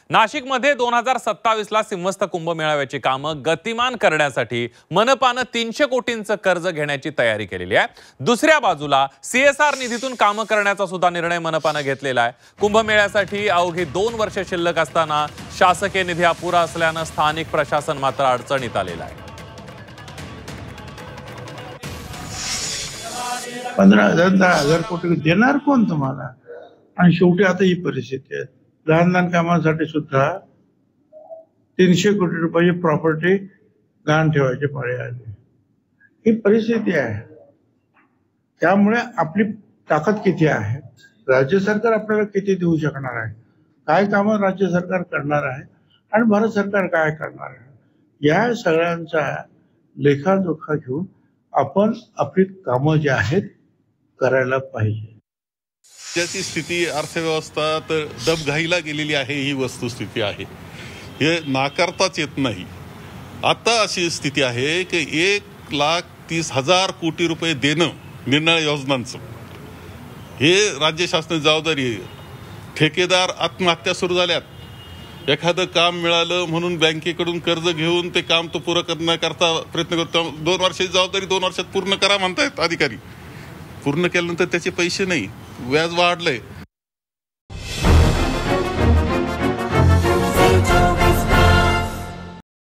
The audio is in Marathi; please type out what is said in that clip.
नाशिकमध्ये 2027ला सिंहस्थ कुंभमेळाव्याची कामं गतिमान करण्यासाठी मनपानं 300 कोटींचं कर्ज घेण्याची तयारी केलेली आहे। दुसऱ्या बाजूला CSR निधीतून कामं करण्याचा सुद्धा निर्णय मनपानं घेतलेला आहे। कुंभमेळ्यासाठी अवघी 2 वर्ष शिल्लक असताना शासकीय निधी अपुरा असल्यानं स्थानिक प्रशासन मात्र अडचणीत आलेलं आहे। 15,000 10,000 कोटी देणार कोण तुम्हाला? आणि शेवटी आता ही परिस्थिती आहे। लहान कामांसाठी सुद्धा 300 कोटी रुपयाची प्रॉपर्टी गहाण ठेवायची पाळी आली। ही परिस्थिती आहे। त्यामुळे आपली ताकद किती आहे, राज्य सरकार आपल्याला किती देऊ शकणार आहे, काय कामं राज्य सरकार करणार आहे आणि भारत सरकार काय करणार आहे, या सगळ्यांचा लेखाजोखा घेऊन आपण आपली कामं जी आहेत करायला पाहिजे। राज्याची स्थिती, अर्थव्यवस्था तर डबघाईला गेलेली आहे, ही वस्तुस्थिती आहे, हे नाकारताच येत नाही। आता अशी स्थिती आहे की 1,30,000 कोटी रुपये देणं निरनिराळ्या योजनांचं, हे राज्य शासनाची जबाबदारी आहे। ठेकेदार आत्महत्या सुरू झाल्यात, एखादं काम मिळालं म्हणून बँकेकडून कर्ज घेऊन ते काम तो पूर्ण करण्याकरता प्रयत्न करतो। 2 वर्षाची जबाबदारी 2 वर्षात पूर्ण करा म्हणतायत अधिकारी, पूर्ण केल्यानंतर त्याचे पैसे नाही, व्याज वाढलंय।